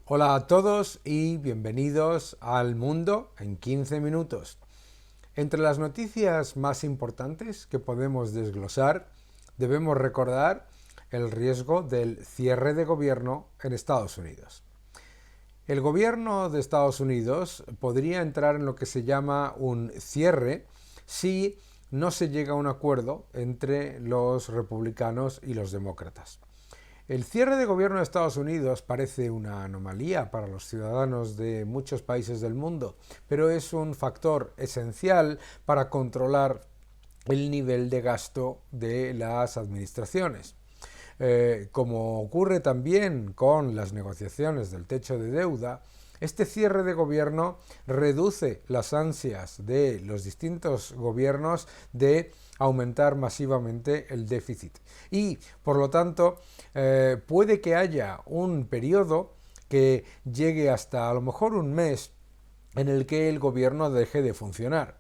Hola a todos y bienvenidos al Mundo en 15 minutos. Entre las noticias más importantes que podemos desglosar, debemos recordar el riesgo del cierre de gobierno en Estados Unidos. El gobierno de Estados Unidos podría entrar en lo que se llama un cierre si no se llega a un acuerdo entre los republicanos y los demócratas. El cierre de gobierno de Estados Unidos parece una anomalía para los ciudadanos de muchos países del mundo, pero es un factor esencial para controlar el nivel de gasto de las administraciones. Como ocurre también con las negociaciones del techo de deuda, este cierre de gobierno reduce las ansias de los distintos gobiernos de aumentar masivamente el déficit y, por lo tanto, puede que haya un periodo que llegue hasta a lo mejor un mes en el que el gobierno deje de funcionar.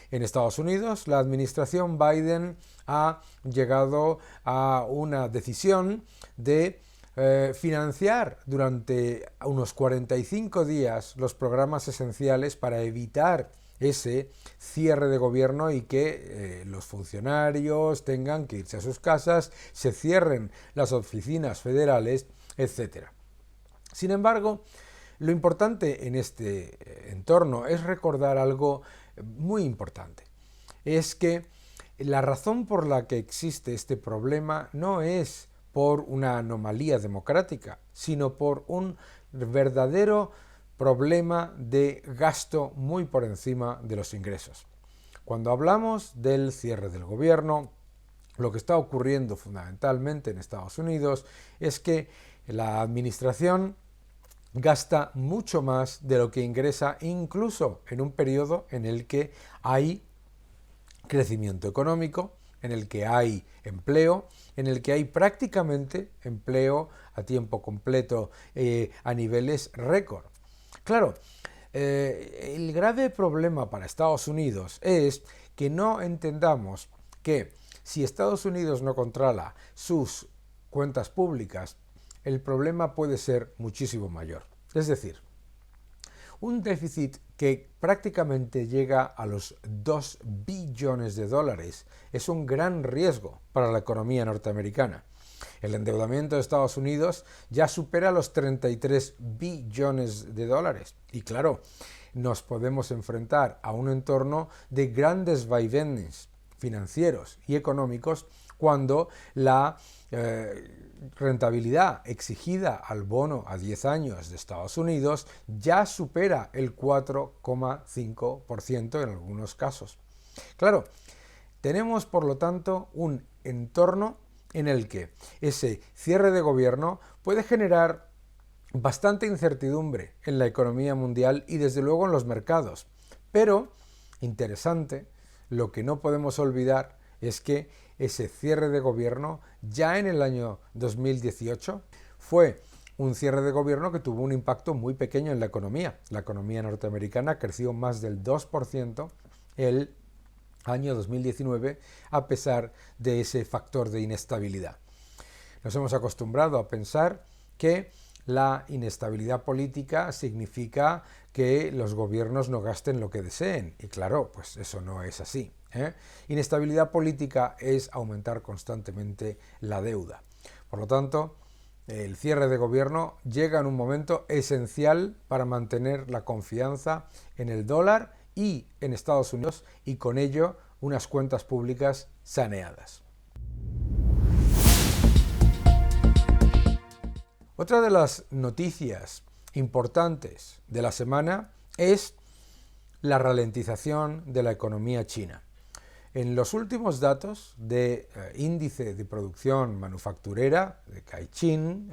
En Estados Unidos, la administración Biden ha llegado a una decisión de financiar durante unos 45 días los programas esenciales para evitar ese cierre de gobierno y que los funcionarios tengan que irse a sus casas, se cierren las oficinas federales, etc. Sin embargo, lo importante en este entorno es recordar algo muy importante. Es que la razón por la que existe este problema no es por una anomalía democrática, sino por un verdadero problema de gasto muy por encima de los ingresos. Cuando hablamos del cierre del gobierno, lo que está ocurriendo fundamentalmente en Estados Unidos es que la administración gasta mucho más de lo que ingresa, incluso en un periodo en el que hay crecimiento económico, en el que hay empleo, en el que hay prácticamente empleo a tiempo completo a niveles récord. Claro, el grave problema para Estados Unidos es que no entendamos que si Estados Unidos no controla sus cuentas públicas, el problema puede ser muchísimo mayor. Es decir, un déficit que prácticamente llega a los 2 billones de dólares es un gran riesgo para la economía norteamericana. El endeudamiento de Estados Unidos ya supera los 33 billones de dólares. Y claro, nos podemos enfrentar a un entorno de grandes vaivenes financieros y económicos cuando la rentabilidad exigida al bono a 10 años de Estados Unidos ya supera el 4,5% en algunos casos. Claro, tenemos por lo tanto un entorno en el que ese cierre de gobierno puede generar bastante incertidumbre en la economía mundial y desde luego en los mercados. Pero, interesante, lo que no podemos olvidar es que ese cierre de gobierno ya en el año 2018 fue un cierre de gobierno que tuvo un impacto muy pequeño en la economía. La economía norteamericana creció más del 2% el año 2019 a pesar de ese factor de inestabilidad. Nos hemos acostumbrado a pensar que la inestabilidad política significa que los gobiernos no gasten lo que deseen. Y claro, pues eso no es así. Inestabilidad política es aumentar constantemente la deuda. Por lo tanto, el cierre de gobierno llega en un momento esencial para mantener la confianza en el dólar y en Estados Unidos y con ello unas cuentas públicas saneadas. Otra de las noticias importantes de la semana es la ralentización de la economía china. En los últimos datos de índice de producción manufacturera, de Caixin,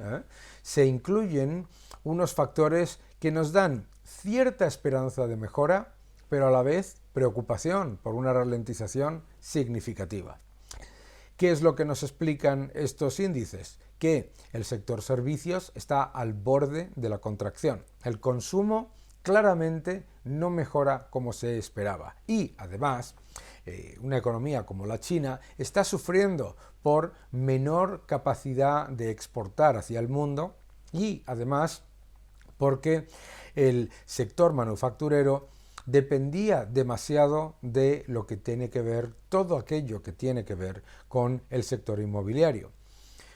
se incluyen unos factores que nos dan cierta esperanza de mejora, pero a la vez preocupación por una ralentización significativa. ¿Qué es lo que nos explican estos índices? Que el sector servicios está al borde de la contracción. El consumo claramente no mejora como se esperaba. Y además, una economía como la China está sufriendo por menor capacidad de exportar hacia el mundo y además porque el sector manufacturero dependía demasiado de lo que tiene que ver, todo aquello que tiene que ver con el sector inmobiliario.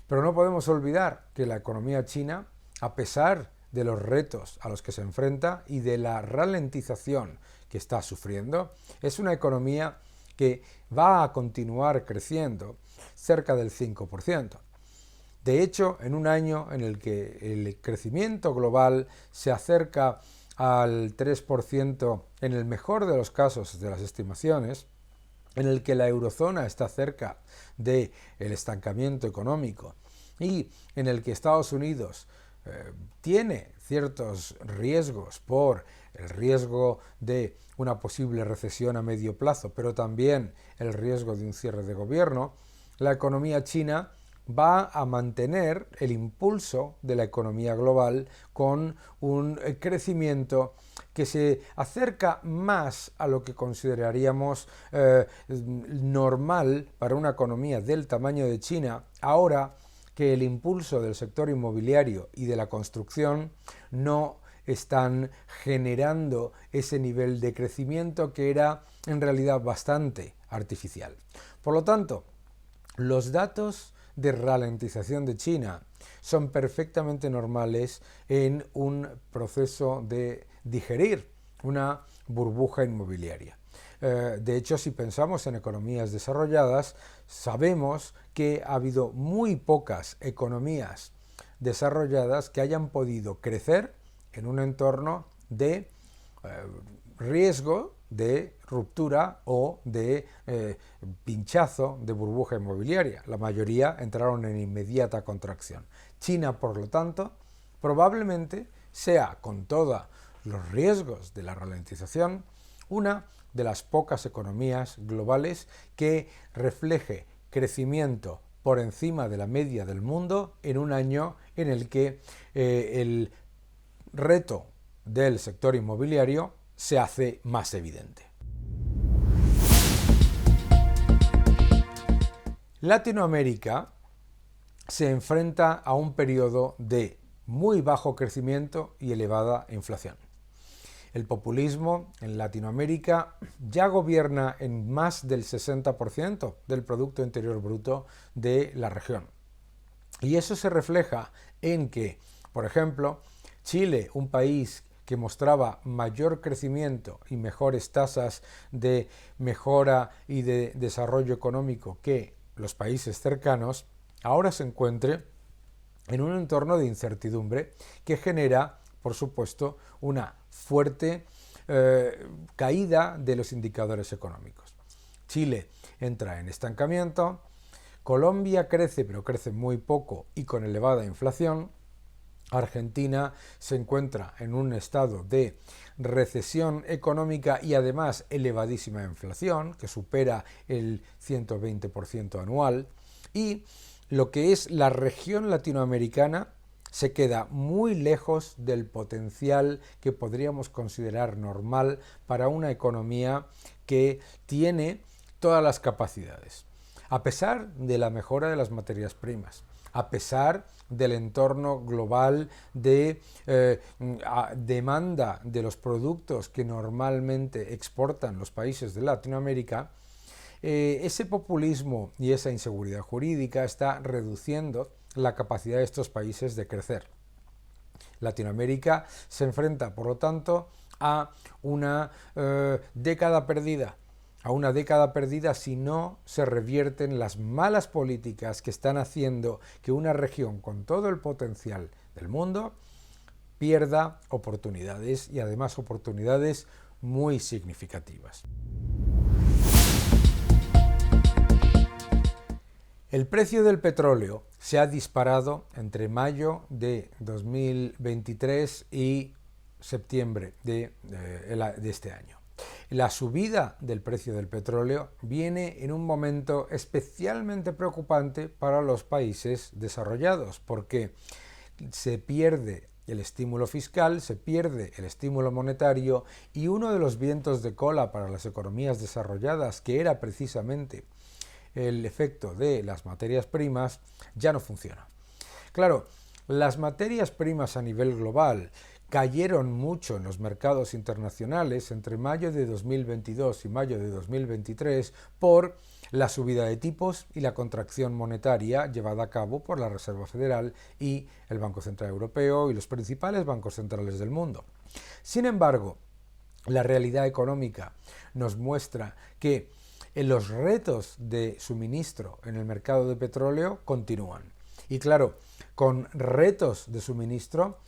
Pero no podemos olvidar que la economía china, a pesar de los retos a los que se enfrenta y de la ralentización que está sufriendo, es una economía que va a continuar creciendo cerca del 5%. De hecho, en un año en el que el crecimiento global se acerca al 3% en el mejor de los casos de las estimaciones, en el que la eurozona está cerca del estancamiento económico y en el que Estados Unidos tiene ciertos riesgos por el riesgo de una posible recesión a medio plazo, pero también el riesgo de un cierre de gobierno, la economía china va a mantener el impulso de la economía global con un crecimiento que se acerca más a lo que consideraríamos normal para una economía del tamaño de China, ahora que el impulso del sector inmobiliario y de la construcción no están generando ese nivel de crecimiento que era en realidad bastante artificial. Por lo tanto, los datos de ralentización de China son perfectamente normales en un proceso de digerir una burbuja inmobiliaria. De hecho, si pensamos en economías desarrolladas, sabemos que ha habido muy pocas economías desarrolladas que hayan podido crecer en un entorno de riesgo de ruptura o de pinchazo de burbuja inmobiliaria. La mayoría entraron en inmediata contracción. China, por lo tanto, probablemente sea, con todos los riesgos de la ralentización, una de las pocas economías globales que refleje crecimiento por encima de la media del mundo en un año en el que el reto del sector inmobiliario se hace más evidente. Latinoamérica se enfrenta a un periodo de muy bajo crecimiento y elevada inflación. El populismo en Latinoamérica ya gobierna en más del 60% del Producto Interior Bruto de la región. Y eso se refleja en que, por ejemplo, Chile, un país que mostraba mayor crecimiento y mejores tasas de mejora y de desarrollo económico que los países cercanos, ahora se encuentre en un entorno de incertidumbre que genera, por supuesto, una fuerte caída de los indicadores económicos. Chile entra en estancamiento, Colombia crece, pero crece muy poco y con elevada inflación. Argentina se encuentra en un estado de recesión económica y además elevadísima inflación, que supera el 120% anual, y lo que es la región latinoamericana se queda muy lejos del potencial que podríamos considerar normal para una economía que tiene todas las capacidades. A pesar de la mejora de las materias primas, a pesar del entorno global de demanda de los productos que normalmente exportan los países de Latinoamérica, ese populismo y esa inseguridad jurídica está reduciendo la capacidad de estos países de crecer. Latinoamérica se enfrenta, por lo tanto, a una década perdida. A una década perdida si no se revierten las malas políticas que están haciendo que una región con todo el potencial del mundo pierda oportunidades y además oportunidades muy significativas. El precio del petróleo se ha disparado entre mayo de 2023 y septiembre de este año. La subida del precio del petróleo viene en un momento especialmente preocupante para los países desarrollados, porque se pierde el estímulo fiscal, se pierde el estímulo monetario y uno de los vientos de cola para las economías desarrolladas, que era precisamente el efecto de las materias primas, ya no funciona. Claro, las materias primas a nivel global cayeron mucho en los mercados internacionales entre mayo de 2022 y mayo de 2023 por la subida de tipos y la contracción monetaria llevada a cabo por la Reserva Federal y el Banco Central Europeo y los principales bancos centrales del mundo. Sin embargo, la realidad económica nos muestra que los retos de suministro en el mercado de petróleo continúan. Y claro, con retos de suministro,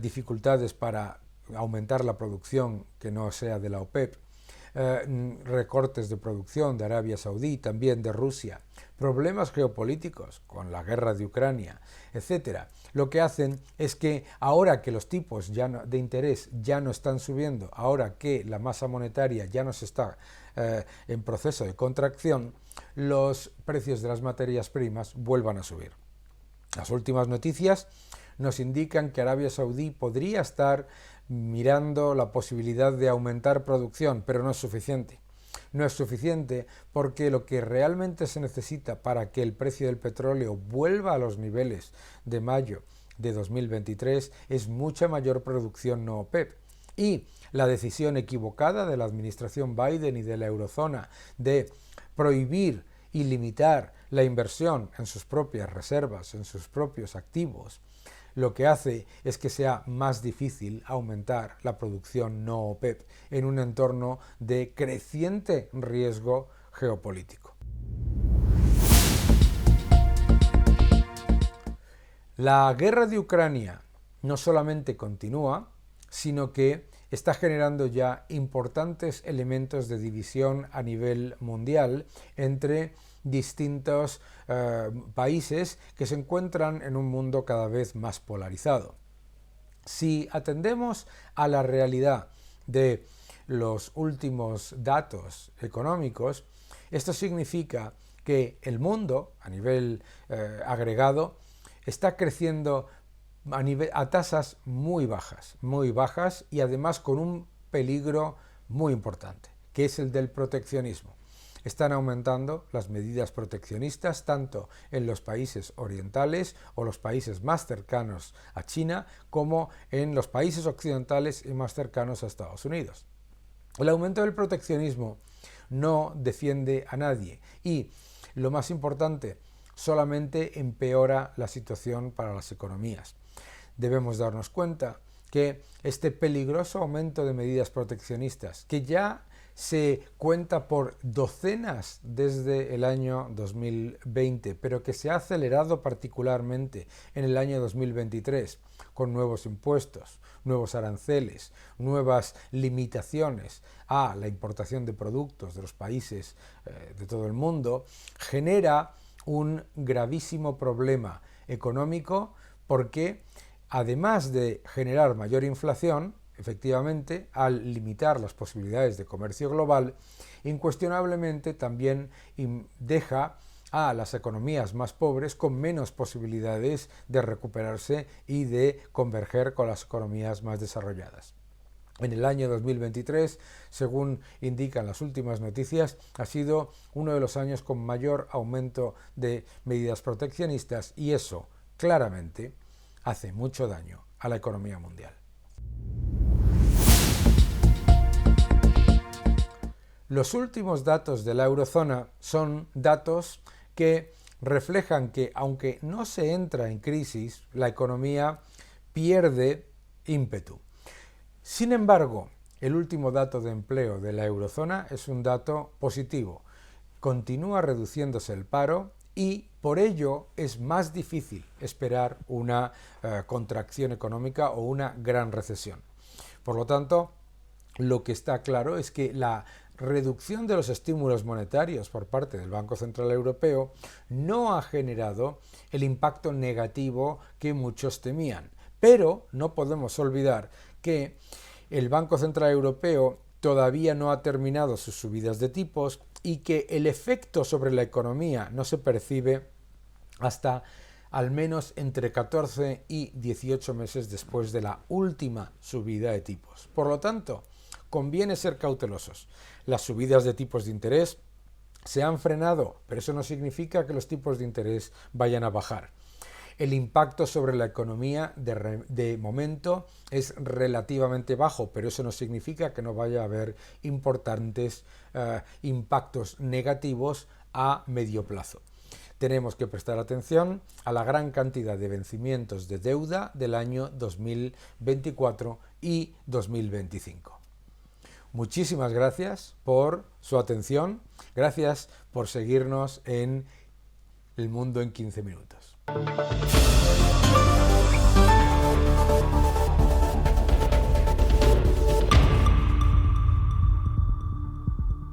dificultades para aumentar la producción que no sea de la OPEP, recortes de producción de Arabia Saudí, también de Rusia, problemas geopolíticos con la guerra de Ucrania, etcétera. Lo que hacen es que ahora que los tipos de interés ya no están subiendo, ahora que la masa monetaria ya no se está en proceso de contracción, los precios de las materias primas vuelvan a subir. Las últimas noticias nos indican que Arabia Saudí podría estar mirando la posibilidad de aumentar producción, pero no es suficiente. No es suficiente porque lo que realmente se necesita para que el precio del petróleo vuelva a los niveles de mayo de 2023 es mucha mayor producción no OPEP. Y la decisión equivocada de la administración Biden y de la eurozona de prohibir y limitar la inversión en sus propias reservas, en sus propios activos, lo que hace es que sea más difícil aumentar la producción no OPEP en un entorno de creciente riesgo geopolítico. La guerra de Ucrania no solamente continúa, sino que está generando ya importantes elementos de división a nivel mundial entre distintos países que se encuentran en un mundo cada vez más polarizado. Si atendemos a la realidad de los últimos datos económicos, esto significa que el mundo, a nivel agregado, está creciendo a tasas muy bajas y además con un peligro muy importante, que es el del proteccionismo. Están aumentando las medidas proteccionistas tanto en los países orientales o los países más cercanos a China como en los países occidentales y más cercanos a Estados Unidos. El aumento del proteccionismo no defiende a nadie y, lo más importante, solamente empeora la situación para las economías. Debemos darnos cuenta que este peligroso aumento de medidas proteccionistas, que ya se cuenta por docenas desde el año 2020, pero que se ha acelerado particularmente en el año 2023, con nuevos impuestos, nuevos aranceles, nuevas limitaciones a la importación de productos de los países de todo el mundo, genera un gravísimo problema económico porque, además de generar mayor inflación, efectivamente, al limitar las posibilidades de comercio global, incuestionablemente también deja a las economías más pobres con menos posibilidades de recuperarse y de converger con las economías más desarrolladas. En el año 2023, según indican las últimas noticias, ha sido uno de los años con mayor aumento de medidas proteccionistas y eso, claramente, hace mucho daño a la economía mundial. Los últimos datos de la eurozona son datos que reflejan que, aunque no se entra en crisis, la economía pierde ímpetu. Sin embargo, el último dato de empleo de la eurozona es un dato positivo. Continúa reduciéndose el paro y por ello es más difícil esperar una contracción económica o una gran recesión. Por lo tanto, lo que está claro es que la reducción de los estímulos monetarios por parte del Banco Central Europeo no ha generado el impacto negativo que muchos temían. Pero no podemos olvidar que el Banco Central Europeo todavía no ha terminado sus subidas de tipos y que el efecto sobre la economía no se percibe hasta al menos entre 14 y 18 meses después de la última subida de tipos. Por lo tanto, conviene ser cautelosos. Las subidas de tipos de interés se han frenado, pero eso no significa que los tipos de interés vayan a bajar. El impacto sobre la economía de momento es relativamente bajo, pero eso no significa que no vaya a haber importantes impactos negativos a medio plazo. Tenemos que prestar atención a la gran cantidad de vencimientos de deuda del año 2024 y 2025. Muchísimas gracias por su atención, gracias por seguirnos en El Mundo en 15 minutos.